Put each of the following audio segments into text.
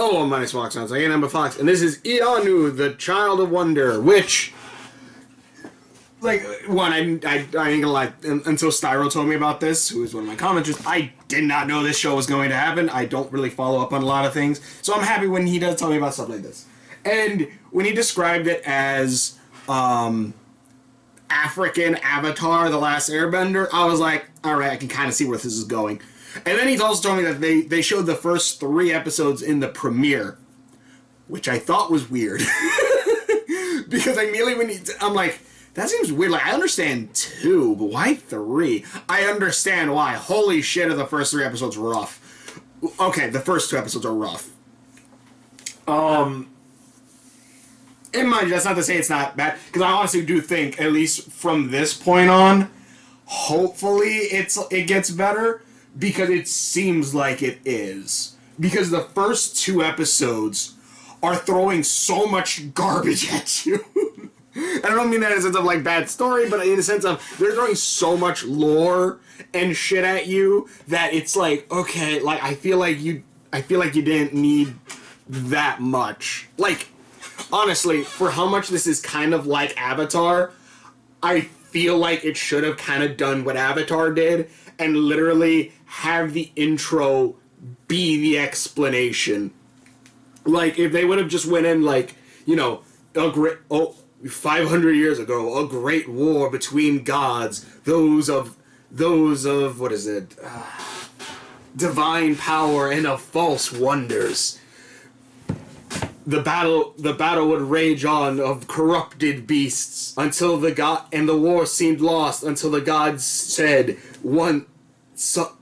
Oh, my name's Fox. Sounds like I'm Fox, and this is Iyanu, the Child of Wonder, which, like, one, I ain't gonna lie, until Styro told me about this, who is one of my commenters, I did not know this show was going to happen. I don't really follow up on a lot of things, so I'm happy when he does tell me about stuff like this. And when he described it as, African Avatar, The Last Airbender, I was like, alright, I can kind of see where this is going. And then he's also told me that they showed the first 3 episodes in the premiere, which I thought was weird. Because immediately I'm like, that seems weird. Like, I understand 2, but why 3? I understand why. Holy shit, are the first 3 episodes rough. Okay, the first 2 episodes are rough. And mind you, that's not to say it's not bad, because I honestly do think, at least from this point on, hopefully it gets better. Because it seems like it is. Because the first 2 episodes are throwing so much garbage at you. I don't mean that in a sense of, like, bad story, but in a sense of they're throwing so much lore and shit at you that it's like, okay, like, I feel like you didn't need that much. Like, honestly, for how much this is kind of like Avatar, I feel like it should have kind of done what Avatar did and literally have the intro be the explanation. Like, if they would have just went in, like, you know, 500 years ago, a great war between gods, those of what is it, divine power and of false wonders. The battle would rage on of corrupted beasts until the war seemed lost until the gods said,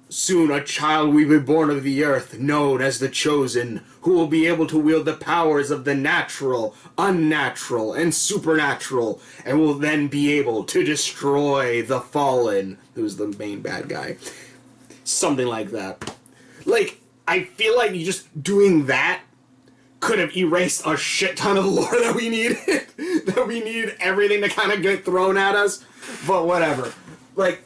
soon a child will be born of the earth, known as the Chosen, who will be able to wield the powers of the natural, unnatural, and supernatural, and will then be able to destroy the fallen, who's the main bad guy. Something like that. Like, I feel like you just doing that could have erased a shit ton of lore that we needed. That we need everything to kind of get thrown at us. But whatever. Like,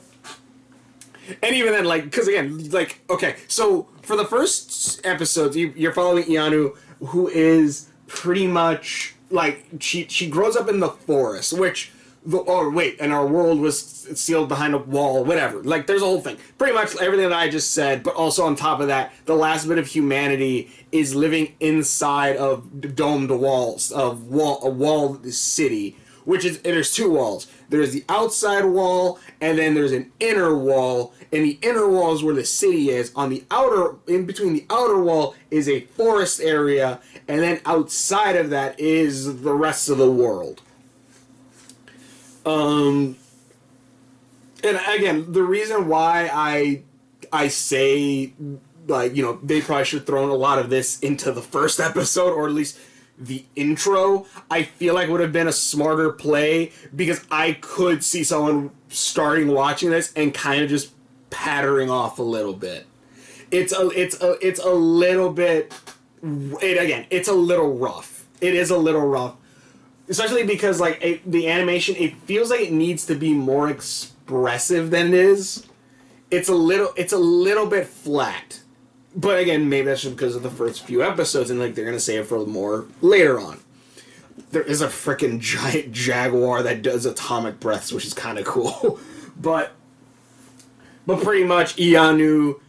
and even then, like, because again, like, okay, so for the first episodes, you're following Iyanu, who is pretty much, like, she grows up in the forest, which, and our world was sealed behind a wall, whatever. Like, there's a whole thing. Pretty much everything that I just said, but also on top of that, the last bit of humanity is living inside of domed walls, a walled city, which is, there's 2 walls. There's the outside wall, and then there's an inner wall, and the inner wall is where the city is. In between the outer wall is a forest area, and then outside of that is the rest of the world. And again, the reason why I say, like, you know, they probably should have thrown a lot of this into the first episode, or at least the intro, I feel like would have been a smarter play, because I could see someone starting watching this and kind of just pattering off a little bit. It's a little bit, it's a little rough. It is a little rough. Especially because, like, the animation, it feels like it needs to be more expressive than it is. It's a little bit flat. But again, maybe that's just because of the first few episodes, and, like, they're gonna save it for more later on. There is a freaking giant jaguar that does atomic breaths, which is kind of cool. But pretty much Iyanu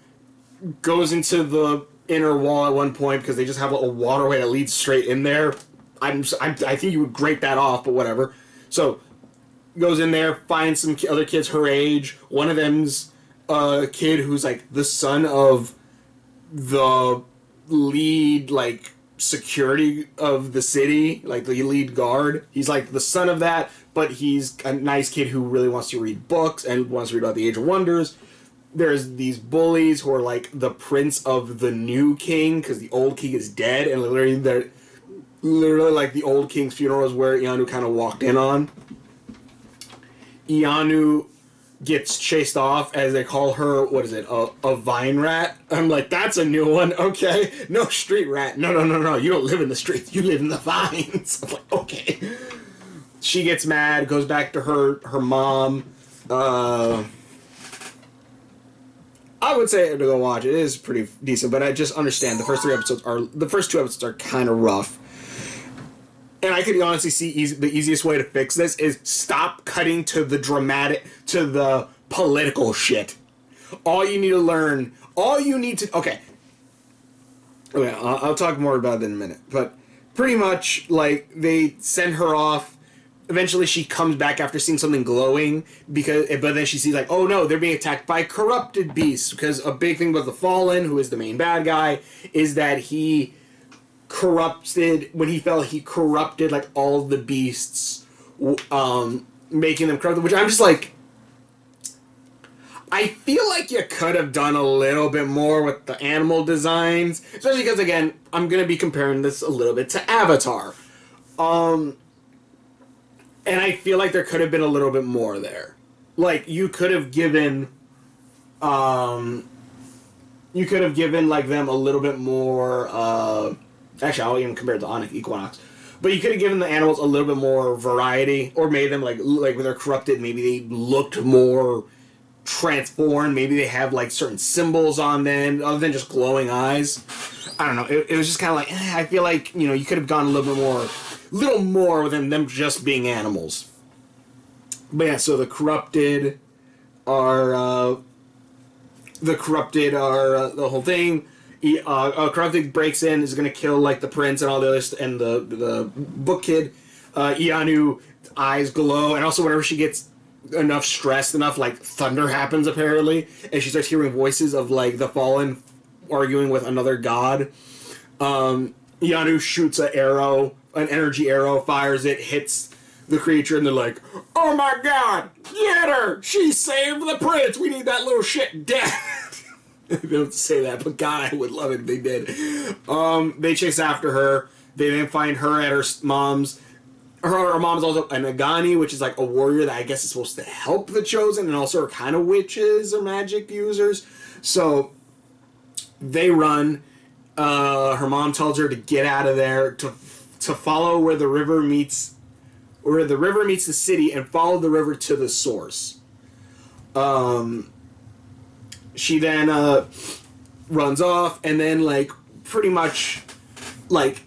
goes into the inner wall at one point because they just have a waterway that leads straight in there. I think you would grate that off, but whatever. So, goes in there, finds some other kids her age. One of them's a kid who's, like, the son of the lead, like, security of the city, like, the lead guard. He's, like, the son of that, but he's a nice kid who really wants to read books and wants to read about the Age of Wonders. There's these bullies who are, like, the prince of the new king, because the old king is dead, and literally, like, the old king's funeral is where Iyanu kind of walked in on. Iyanu gets chased off, as they call her, what is it, a vine rat? I'm like, that's a new one, okay. No, street rat. No, you don't live in the streets, you live in the vines. I'm like, okay. She gets mad, goes back to her mom, I would say to go watch it. It is pretty decent, but I just understand the first two episodes are kind of rough. And I could honestly see the easiest way to fix this is stop cutting to the political shit. All you need to learn, okay, I'll talk more about it in a minute, but pretty much, like, they send her off. Eventually she comes back after seeing something glowing, but then she sees, like, oh no, they're being attacked by corrupted beasts, because a big thing about the Fallen, who is the main bad guy, is that when he fell, he corrupted, like, all the beasts, making them corrupted, which I'm just like, I feel like you could have done a little bit more with the animal designs, especially because, again, I'm going to be comparing this a little bit to Avatar. And I feel like there could have been a little bit more there. Like, you could have given, like, them a little bit more, actually, I'll even compare it to Onyx Equinox. But you could have given the animals a little bit more variety, or made them, like when they're corrupted, maybe they looked more transformed. Maybe they have, like, certain symbols on them, other than just glowing eyes. I don't know. It was just kind of like, I feel like, you could have gone a little more than them just being animals. But yeah, so the corrupted are the whole thing. Corrupted breaks in, is going to kill, like, the prince and all the others, and the book kid. Iyanu eyes glow, and also whenever she gets stressed enough, like, thunder happens apparently, and she starts hearing voices of, like, the Fallen arguing with another god. Iyanu shoots an energy arrow, fires it, hits the creature, and they're like, oh my god, get her! She saved the prince! We need that little shit dead! They don't say that, but god, I would love it if they did. They chase after her. They then find her at her mom's. Her mom's also an Agani, which is, like, a warrior that I guess is supposed to help the Chosen, and also are kind of witches or magic users. So they run. Her mom tells her to get out of there, to follow where the river meets the city, and follow the river to the source. She then runs off, and then, like, pretty much, like,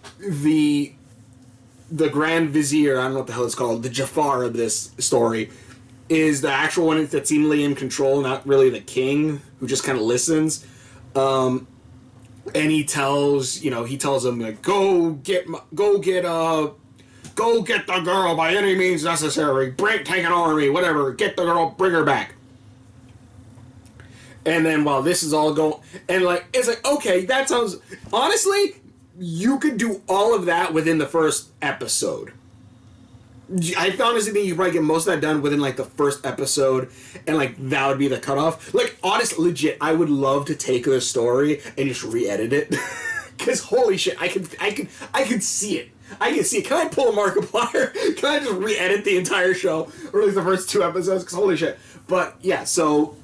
the Grand Vizier, I don't know what the hell it's called, the Jafar of this story, is the actual one that's seemingly in control, not really the king, who just kind of listens. And he tells him, like, go get the girl by any means necessary. Take an army, whatever. Get the girl, bring her back. And then while this is all going, and, like, it's like, okay, that sounds, honestly, you could do all of that within the first episode. I honestly think you probably get most of that done within, like, the first episode, and, like, that would be the cutoff. Like, honestly, legit, I would love to take the story and just re-edit it. Because, holy shit, I can see it. I can see it. Can I pull a Markiplier? Can I just re-edit the entire show? Or at least the first 2 episodes? Because, holy shit. But, yeah, so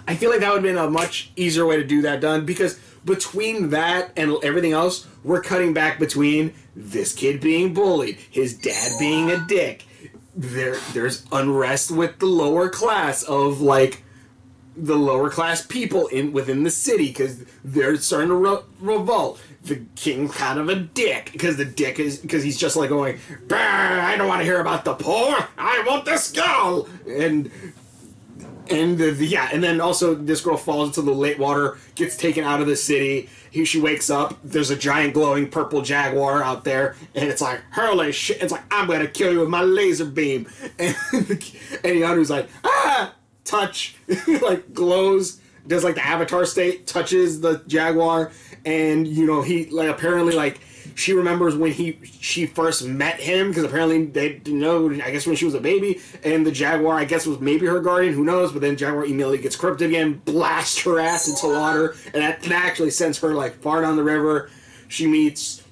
I feel like that would have been a much easier way to do that done, because between that and everything else, we're cutting back between this kid being bullied, his dad being a dick, there's unrest with the lower class of, like, the lower class people within the city, because they're starting to revolt. The king's kind of a dick, because he's just, like, going, bah, I don't want to hear about the poor, I want this girl! And then also this girl falls into the lake water, gets taken out of the city. She wakes up, there's a giant glowing purple jaguar out there, and it's like, holy shit, it's like, I'm gonna kill you with my laser beam. And Iyanu's like, touch, like, glows, does, like, the Avatar state, touches the jaguar, and, he, like, apparently, like, she remembers when she first met him, because apparently they didn't know, I guess when she was a baby, and the jaguar, I guess, was maybe her guardian, who knows, but then Jaguar immediately gets corrupted again, blasts her ass into water, and that actually sends her, like, far down the river. She meets,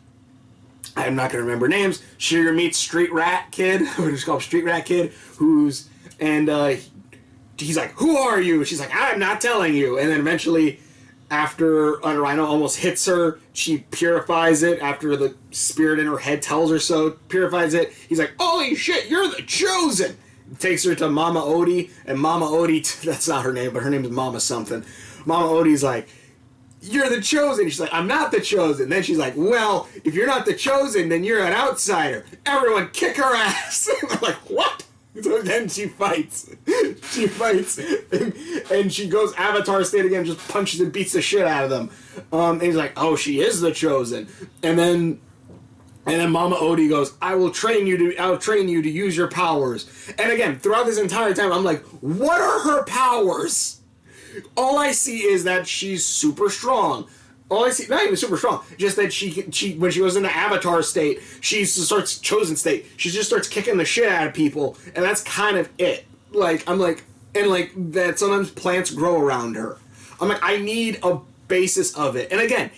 I'm not going to remember names, she meets Street Rat Kid, we'll just call him Street Rat Kid, he's like, who are you? She's like, I'm not telling you, and then eventually, after a rhino almost hits her, she purifies it after the spirit in her head tells her so, purifies it. He's like, holy shit, you're the Chosen! takes her to Mama Odie, and Mama Odie, that's not her name, but her name is Mama something. Mama Odie's like, you're the chosen. She's like, I'm not the chosen. Then she's like, well, if you're not the chosen, then you're an outsider. Everyone kick her ass. I'm like, what? So then she fights. And she goes Avatar state again, just punches and beats the shit out of them. And he's like, oh, she is the chosen. And then Mama Odie goes, I will train you to use your powers. And again, throughout this entire time, I'm like, what are her powers? All I see is that she's super strong. All I see, not even super strong, just that she when she goes into Avatar state, she starts chosen state. She just starts kicking the shit out of people, and that's kind of it. Like, I'm like, and like that sometimes plants grow around her. I'm like, I need a basis of it. And again,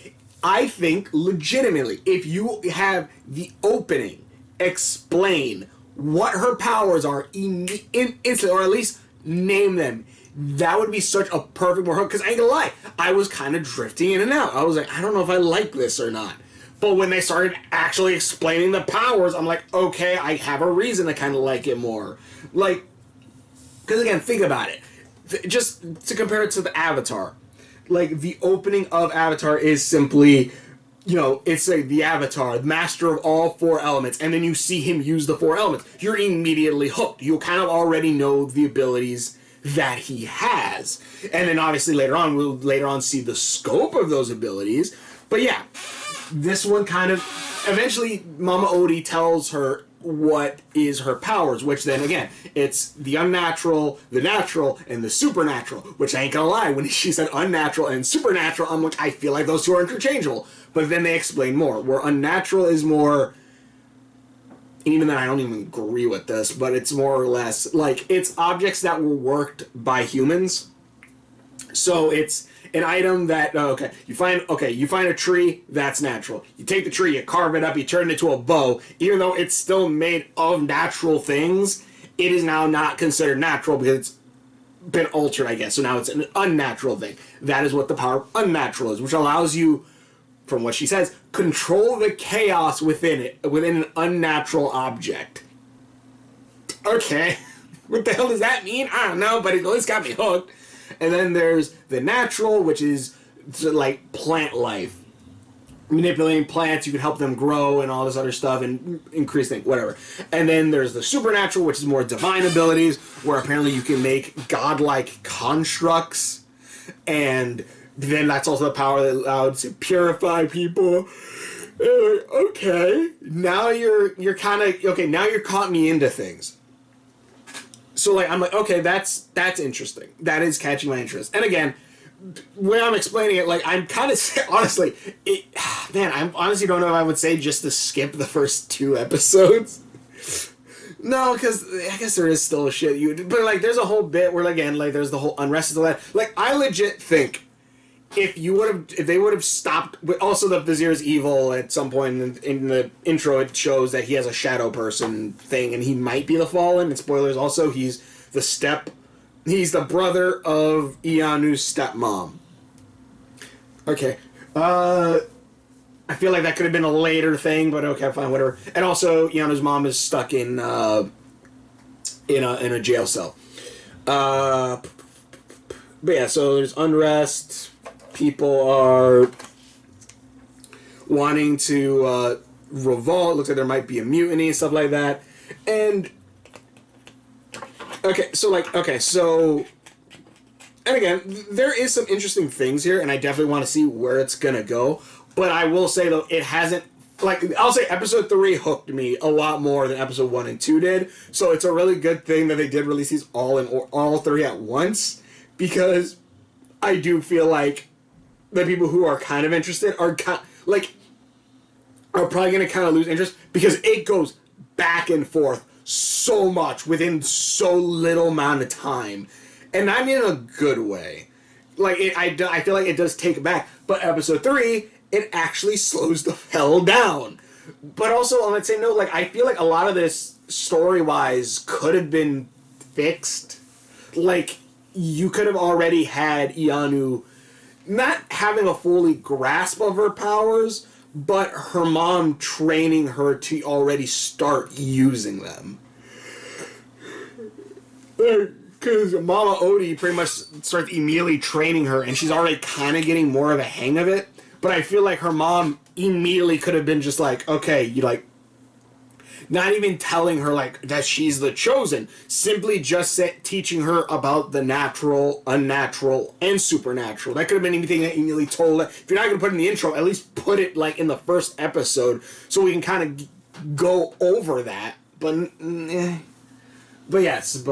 I think legitimately, if you have the opening explain what her powers are instantly, or at least name them, that would be such a perfect hook. Because I ain't gonna lie, I was kind of drifting in and out. I was like, I don't know if I like this or not. But when they started actually explaining the powers, I'm like, okay, I have a reason to kind of like it more. Like, because again, think about it. Just to compare it to the Avatar. Like, the opening of Avatar is simply, you know, it's like the Avatar, the master of all four elements, and then you see him use the four elements. You're immediately hooked. You kind of already know the abilities that he has. And then obviously we'll later on see the scope of those abilities. But yeah, this one kind of, eventually Mama Odie tells her what is her powers, which then again, it's the unnatural, the natural, and the supernatural, which I ain't gonna lie, when she said unnatural and supernatural, I'm like, I feel like those two are interchangeable. But then they explain more, where unnatural is more, even then I don't even agree with this, but it's more or less like it's objects that were worked by humans. So it's an item that you find a tree, that's natural. You take the tree, you carve it up, you turn it into a bow. Even though it's still made of natural things, it is now not considered natural because it's been altered, I guess. So now it's an unnatural thing. That is what the power of unnatural is, which allows you, from what she says, control the chaos within an unnatural object. Okay. What the hell does that mean? I don't know, but it at least got me hooked. And then there's the natural, which is like plant life. Manipulating plants, you can help them grow and all this other stuff and increase things, whatever. And then there's the supernatural, which is more divine abilities, where apparently you can make godlike constructs. And then that's also the power that allows to purify people. Okay, now you're kind of okay. Now you're caught me into things. So like I'm like, okay, that's interesting. That is catching my interest. And again, when I'm explaining it, like I'm kind of honestly, I honestly don't know if I would say just to skip the first 2 episodes. No, because I guess there is still shit but like there's a whole bit where again like there's the whole unrest of that. Like I legit think if they would have stopped. Also, the Vizier is evil at some point in the intro. It shows that he has a shadow person thing, and he might be the Fallen. And spoilers, also he's the brother of Iyanu's stepmom. Okay, I feel like that could have been a later thing, but okay, fine, whatever. And also, Iyanu's mom is stuck in a jail cell. But yeah, so there's unrest. People are wanting to revolt. Looks like there might be a mutiny and stuff like that. And and again, there is some interesting things here, and I definitely want to see where it's gonna go. But I will say though, it hasn't. Like I'll say, episode 3 hooked me a lot more than episode 1 and 2 did. So it's a really good thing that they did release these all 3 at once, because I do feel like the people who are kind of interested are probably going to kind of lose interest because it goes back and forth so much within so little amount of time, and I mean in a good way. Like I feel like it does take it back, but episode 3 it actually slows the hell down. But also on that same note, like I feel like a lot of this story wise could have been fixed. Like you could have already had Iyanu not having a fully grasp of her powers, but her mom training her to already start using them. Because Mama Odie pretty much starts immediately training her, and she's already kind of getting more of a hang of it. But I feel like her mom immediately could have been just like, okay, you like, not even telling her like that she's the chosen, simply just teaching her about the natural, unnatural, and supernatural. That could have been anything that immediately told her. If you're not going to put it in the intro, at least put it like in the first episode so we can kind of go over that. But yes.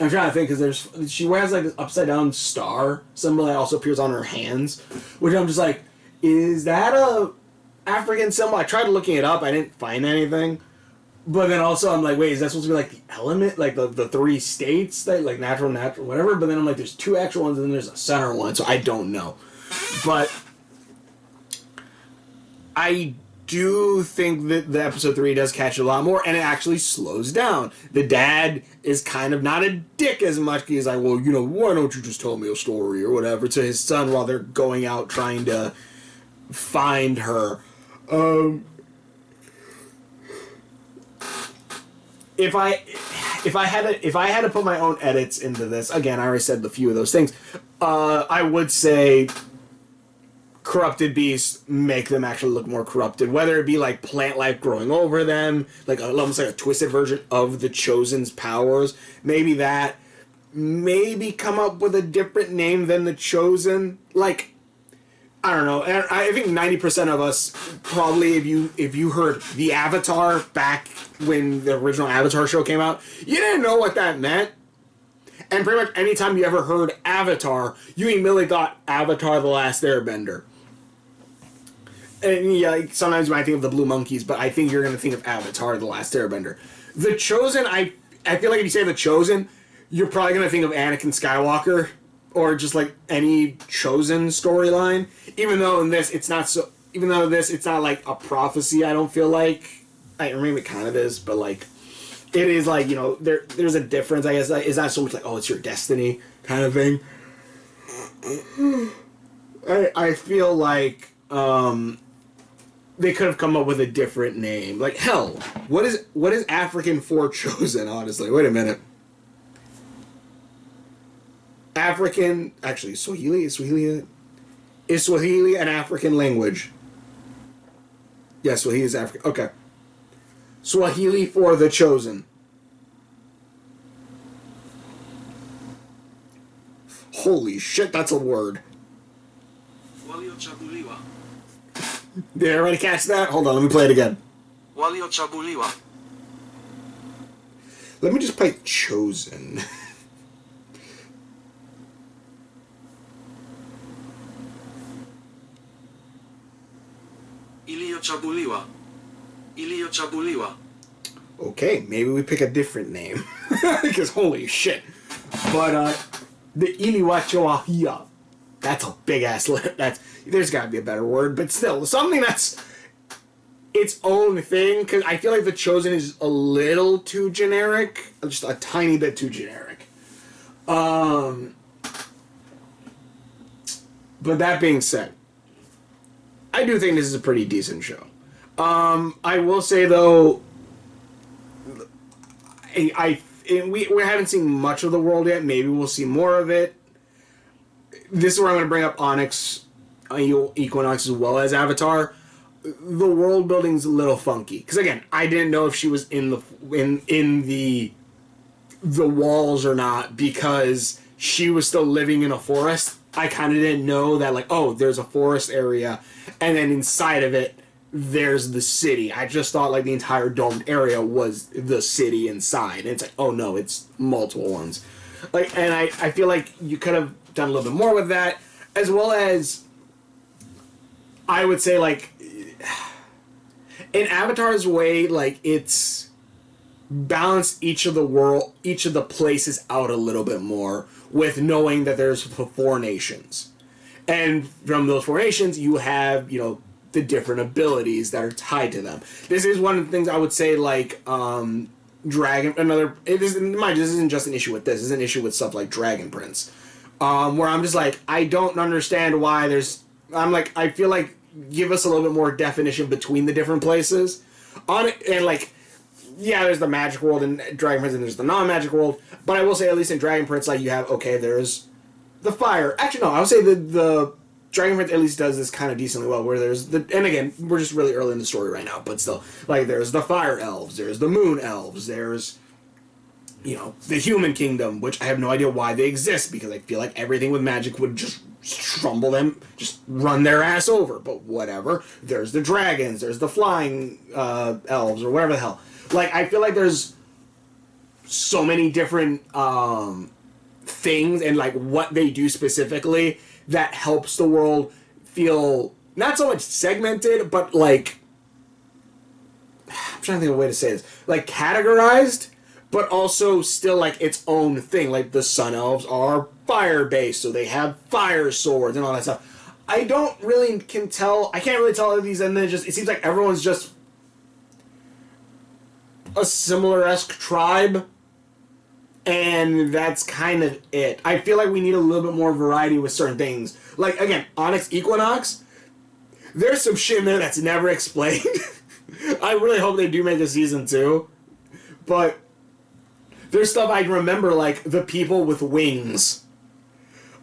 I'm trying to think because she wears like this upside down star symbol that also appears on her hands, which I'm just like, is that a African symbol? I tried looking it up, I didn't find anything. But then also I'm like, wait, is that supposed to be like the element, like the three states that like natural, whatever? But then I'm like, there's two actual ones and then there's a center one, so I don't know. But I do think that the episode 3 does catch a lot more, and it actually slows down. The dad is kind of not a dick as much. He's like, well, why don't you just tell me a story or whatever to his son while they're going out trying to find her. If I had to put my own edits into this, again, I already said a few of those things. I would say corrupted beasts make them actually look more corrupted, whether it be like plant life growing over them, like almost like a twisted version of the Chosen's powers. Maybe come up with a different name than the Chosen. Like, I don't know. I think 90% of us probably, if you heard the Avatar back when the original Avatar show came out, you didn't know what that meant. And pretty much anytime you ever heard Avatar, you immediately thought Avatar: The Last Airbender. And yeah, sometimes you might think of the Blue Monkeys, but I think you're going to think of Avatar: The Last Airbender. The Chosen, I feel like if you say The Chosen, you're probably going to think of Anakin Skywalker, or just like any Chosen storyline. Even though in this, it's not so... Even though this, it's not like a prophecy, I don't feel like. I mean, it kind of is, but like... It is like, there's a difference, I guess. It's not so much like, oh, it's your destiny kind of thing. I feel like they could have come up with a different name. Like, hell, what is African for chosen, honestly? Wait a minute. African, actually, Swahili? Is Swahili an African language? Yeah, Swahili is African. Okay. Swahili for the chosen. Holy shit, that's a word. Did everybody catch that? Hold on, let me play it again. Let me just play chosen. Okay, maybe we pick a different name. Because holy shit. But, the Iliwachoahia. That's a big ass lip. There's gotta be a better word, but still, something that's its own thing, because I feel like the Chosen is a little too generic. Just a tiny bit too generic. But that being said, I do think this is a pretty decent show. I will say though, we haven't seen much of the world yet. Maybe we'll see more of it. This is where I'm going to bring up Onyx, Equinox, as well as Avatar. The world building's a little funky because again, I didn't know if she was in the walls or not because she was still living in a forest. I kind of didn't know that, like, oh, there's a forest area, and then inside of it, there's the city. I just thought, like, the entire domed area was the city inside. And it's like, oh, no, it's multiple ones. Like, and I feel like you could have done a little bit more with that, as well as, I would say, like, in Avatar's way, like, it's balanced each of the places out a little bit more with knowing that there's 4 nations. And from those 4 nations, you have, the different abilities that are tied to them. This is one of the things I would say, like, this isn't just an issue with this. This is an issue with stuff like Dragon Prince. Where I'm just like, I don't understand why I feel like, give us a little bit more definition between the different places. And, like, yeah, there's the magic world in Dragon Prince and there's the non-magic world. But I will say, at least in Dragon Prince, like, you have, okay, there's the fire. Actually, no, I would say the Dragon Prince at least does this kind of decently well, where there's the, and again, we're just really early in the story right now, but still, like, there's the fire elves, there's the moon elves, there's, you know, the human kingdom, which I have no idea why they exist, because I feel like everything with magic would just strumble them, just run their ass over, but whatever. There's the dragons, there's the flying elves, or whatever the hell. Like, I feel like there's so many different things, and, like, what they do specifically that helps the world feel not so much segmented, but, like, I'm trying to think of a way to say this, like, categorized, but also still, like, its own thing. Like, the Sun Elves are fire-based, so they have fire swords and all that stuff. I can't really tell of these, and then it seems like everyone's just a similar-esque tribe, and that's kind of it. I feel like we need a little bit more variety with certain things. Like, again, Onyx Equinox, there's some shit in there that's never explained. I really hope they do make a season 2. But there's stuff I remember, like, the people with wings.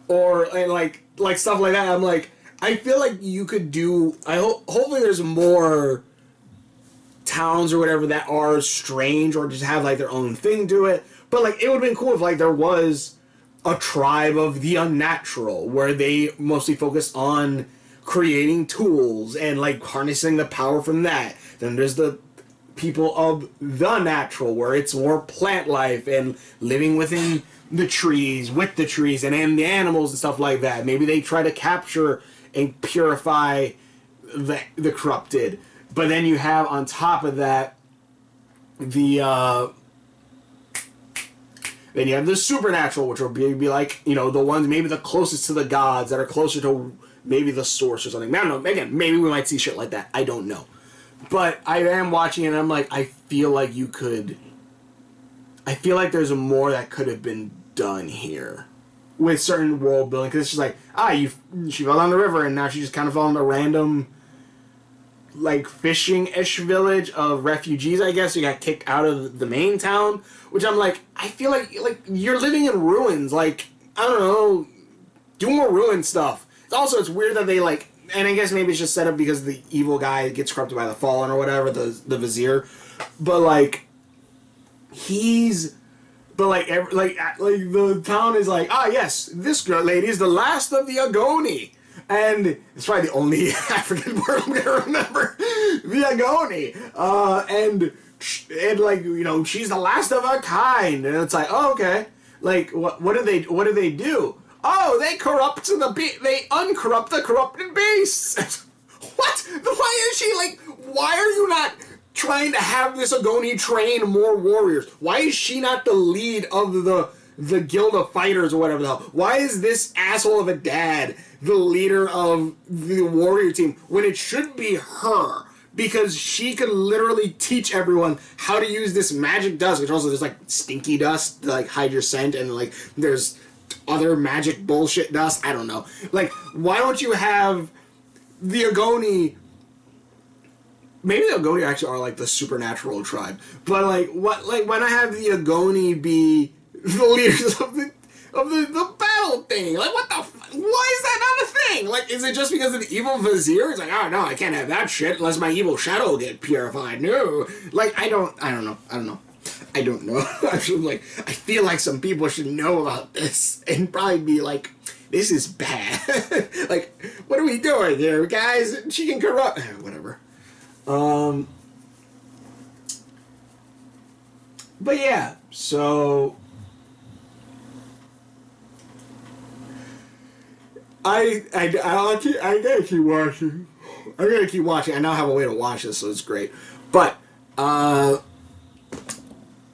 And like stuff like that. I'm like, I feel like you could do... hopefully there's more towns or whatever that are strange or just have, like, their own thing to it. But, like, it would have been cool if, like, there was a tribe of the unnatural where they mostly focus on creating tools and, like, harnessing the power from that. Then there's the people of the natural where it's more plant life and living within the trees, with the trees and the animals and stuff like that. Maybe they try to capture and purify the corrupted. But then you have on top of that then you have the supernatural, which will be like, you know, the ones maybe the closest to the gods, that are closer to maybe the source or something. I don't know. Again, maybe we might see shit like that. I don't know. But I am watching it and I'm like, I feel like there's more that could have been done here with certain world building. Because it's just like, she fell down the river and now she just kind of fell in a random, like, fishing-ish village of refugees, I guess. You got kicked out of the main town. Which I'm like, I feel like you're living in ruins. Like, I don't know, do more ruin stuff. It's weird that they, like, and I guess maybe it's just set up because the evil guy gets corrupted by the Fallen or whatever, the Vizier. But, like, the town is like, yes, this girl lady is the last of the Agoni. And it's probably the only African word I'm gonna remember. The Agoni. And like, you know, she's the last of her kind, and it's like, oh, okay, like, what do they do? Oh, they uncorrupt the corrupted beasts. What? Why is she like? Why are you not trying to have this Agoni train more warriors? Why is she not the lead of the guild of fighters or whatever the hell? Why is this asshole of a dad the leader of the warrior team when it should be her? Because she could literally teach everyone how to use this magic dust, which also there's, like, stinky dust to, like, hide your scent, and, like, there's other magic bullshit dust. I don't know. Like, why don't you have the Agoni... Maybe the Agoni actually are, like, the supernatural tribe. But, like, why not have the Agoni be the leaders of the battle thing? Like, what the why is that not a thing? Like, is it just because of the evil Vizier? It's like, oh no, I can't have that shit unless my evil shadow get purified. No. Like, I don't know. I'm just like, I feel like some people should know about this and probably be like, this is bad. Like, what are we doing here, guys? She can corrupt whatever. But yeah, so I gotta keep watching. I gotta keep watching. I now have a way to watch this, so it's great. But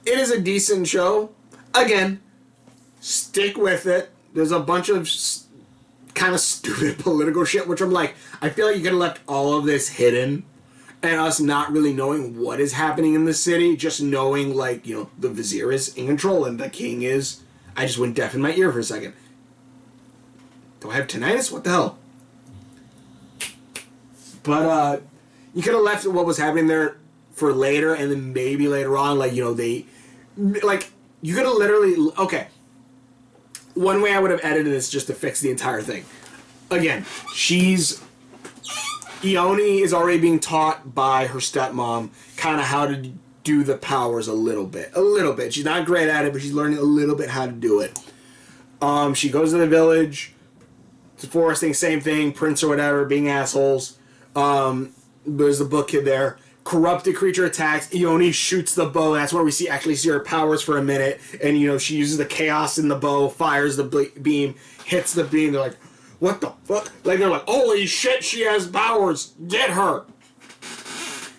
it is a decent show. Again, stick with it. There's a bunch of kind of stupid political shit, which I'm like, I feel like you could have left all of this hidden, and us not really knowing what is happening in the city, just knowing, like, you know, the Vizier is in control and the king is. I just went deaf in my ear for a second. Do I have tinnitus? What the hell? But, you could have left what was happening there for later, and then maybe later on, like, you know, they, like, you could have literally, okay, one way I would have edited this just to fix the entire thing. Again, Ione is already being taught by her stepmom kind of how to do the powers a little bit. A little bit. She's not great at it, but she's learning a little bit how to do it. She goes to the village. The forest thing, same thing. Prince or whatever, being assholes. There's the book kid there. Corrupted creature attacks. Ione shoots the bow. That's where we actually see her powers for a minute. And, you know, she uses the chaos in the bow, fires the beam, hits the beam. They're like, what the fuck? Like, they're like, holy shit, she has powers. Get her.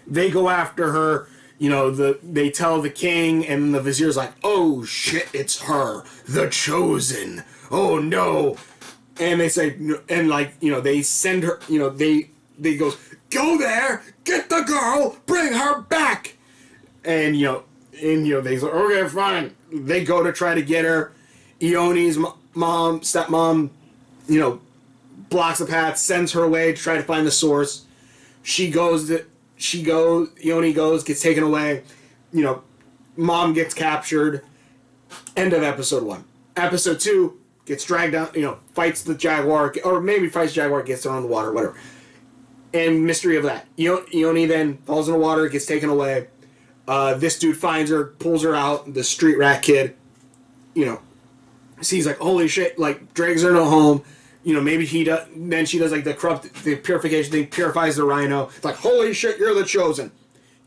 They go after her. You know, they tell the king, and the vizier's like, oh shit, it's her. The chosen. Oh no. And they say, and like, you know, they send her, you know, they goes, go there, get the girl, bring her back. And, you know, they say, okay, fine. They go to try to get her. Ione's stepmom, you know, blocks the path, sends her away to try to find the source. Ione goes, gets taken away. You know, mom gets captured. End of episode 1. Episode 2, gets dragged out, you know, fights the jaguar, or maybe fights the jaguar, gets thrown in the water, whatever. And mystery of that. Ione then falls in the water, gets taken away. This dude finds her, pulls her out, the street rat kid, you know, sees like, holy shit, like, drags her to home. You know, maybe he does, then she does like the purification thing, purifies the rhino. It's like, holy shit, you're the chosen.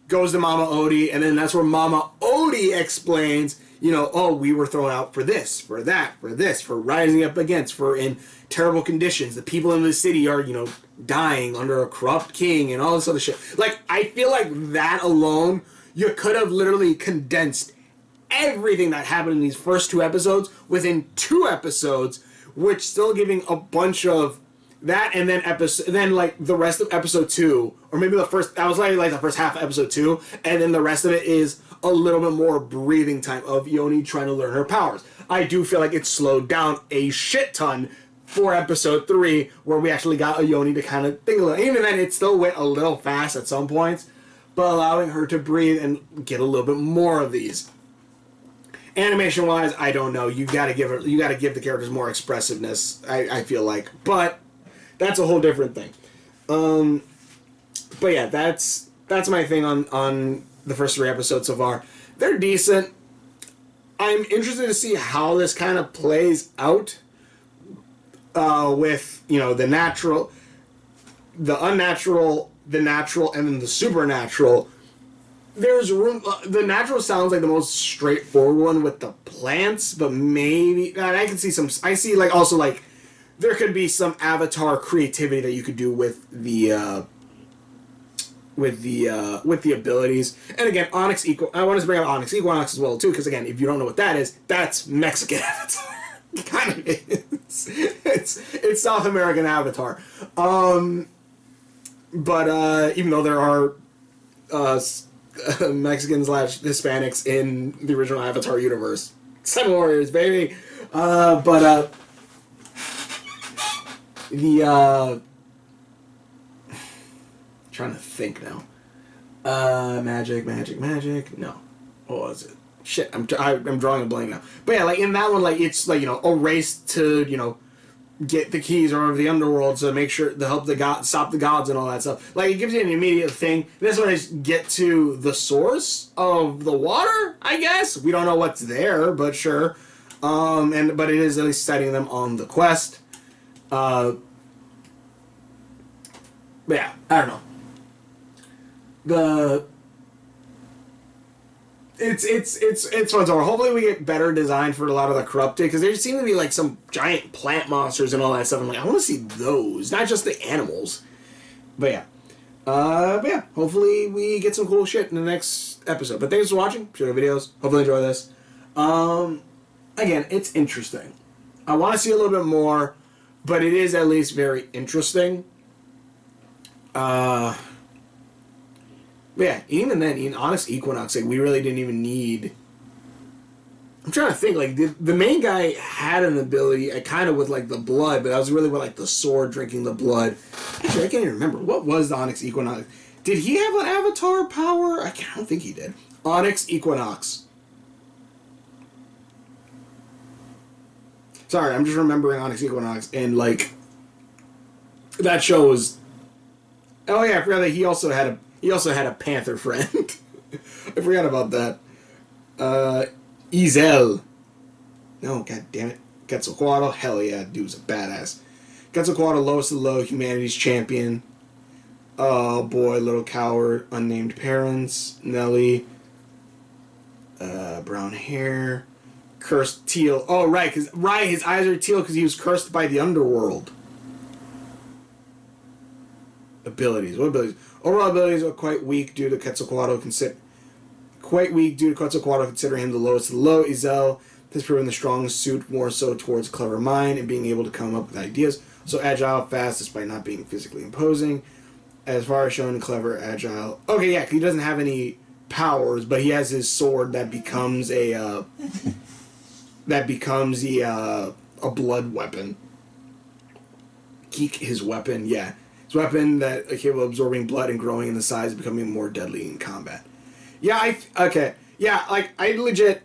Goes to Mama Odie, and then that's where Mama Odie explains, you know, oh, we were thrown out for this, for that, for this, for rising up against, for in terrible conditions. The people in the city are, you know, dying under a corrupt king and all this other shit. Like, I feel like that alone, you could have literally condensed everything that happened in these first 2 episodes within 2 episodes, which still giving a bunch of that, and then like the rest of episode 2, or maybe the first half of episode 2, and then the rest of it is a little bit more breathing time of Ione trying to learn her powers. I do feel like it slowed down a shit ton for episode 3, where we actually got Ione to kind of think a little. Even then, it still went a little fast at some points, but allowing her to breathe and get a little bit more of these. Animation wise, I don't know. You gotta give the characters more expressiveness, I feel like. But that's a whole different thing. But yeah, that's my thing on the first 3 episodes so far. They're decent. I'm interested to see how this kind of plays out with, you know, the natural, the unnatural, the natural, and then the supernatural. There's room. The natural sounds like the most straightforward one with the plants, but maybe I can see some. I see like also like there could be some Avatar creativity that you could do with the abilities. And again, Onyx I want to bring up Onyx Equinox as well too, because again, if you don't know what that is, that's Mexican Avatar. It kind of is. It's South American Avatar. But even though there are Mexicans / Hispanics in the original Avatar universe. Sun Warriors, baby! Trying to think now. Magic. No. What was it? Shit, I'm drawing a blank now. But yeah, like in that one, like it's like, you know, a race to, you know, get the keys or the underworld to make sure to help the gods, stop the gods and all that stuff. Like, it gives you an immediate thing. This one is get to the source of the water, I guess. We don't know what's there, but sure. But it is at least setting them on the quest. But yeah, I don't know. It's fun so far. Hopefully we get better design for a lot of the corrupted, because there seem to be like some giant plant monsters and all that stuff. I'm like, I want to see those, not just the animals. But yeah, hopefully we get some cool shit in the next episode. But thanks for watching. Share the videos. Hopefully enjoy this. Again, it's interesting. I want to see a little bit more, but it is at least very interesting. But yeah, even then, in Onyx Equinox, like, we really didn't even need... I'm trying to think, like, the main guy had an ability, kind of with, like, the blood, but that was really with, like, the sword drinking the blood. Actually, I can't even remember. What was the Onyx Equinox? Did he have an avatar power? I don't think he did. Onyx Equinox. Sorry, I'm just remembering Onyx Equinox, and like that show was. Oh yeah, I forgot that he also had a panther friend. I forgot about that. Izel. No, god damn it. Quetzalcoatl. Hell yeah, dude's a badass. Quetzalcoatl, lowest of the low, humanity's champion. Oh boy, little coward, unnamed parents, Nelly. Brown hair. Cursed teal. Oh right, his eyes are teal because he was cursed by the underworld. Abilities. What abilities? Overall abilities are quite weak due to Quetzalcoatl considering him the lowest of the low. Izel has proven the strongest suit, more so towards clever mind and being able to come up with ideas. So agile, fast, despite not being physically imposing. As far as shown, clever, agile. Okay, yeah, he doesn't have any powers, but he has his sword that becomes a blood weapon. His weapon, yeah. His weapon that capable of absorbing blood and growing in the size, becoming more deadly in combat. Yeah, I legit,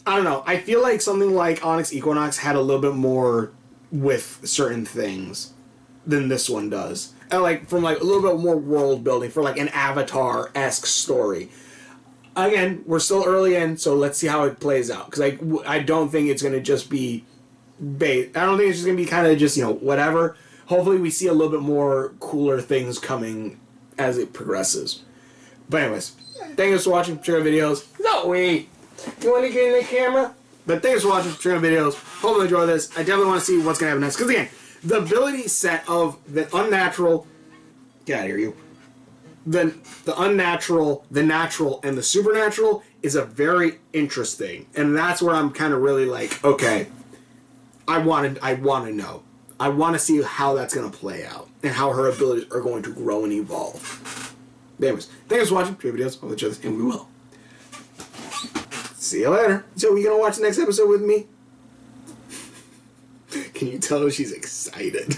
I don't know. I feel like something like Onyx Equinox had a little bit more with certain things than this one does. And like from like a little bit more world building for like an Avatar-esque story. Again, we're still early in, so let's see how it plays out. Because I don't think it's going to just be bait. I don't think it's just going to be kind of just, whatever. Hopefully we see a little bit more cooler things coming as it progresses. But anyways, thanks for watching. Check out videos. No, wait. You want to get in the camera? But thanks for watching. Check out videos. Hope you enjoy this. I definitely want to see what's going to happen next. Because again, the ability set of the unnatural... Get out of here, you. The unnatural, the natural, and the supernatural is a very interesting. And that's where I'm kind of really like, okay, I want to know. I want to see how that's going to play out. And how her abilities are going to grow and evolve. Anyways, thanks for watching. Check out videos. I'll let you know, and we will. See you later. So, you going to watch the next episode with me? Can you tell she's excited?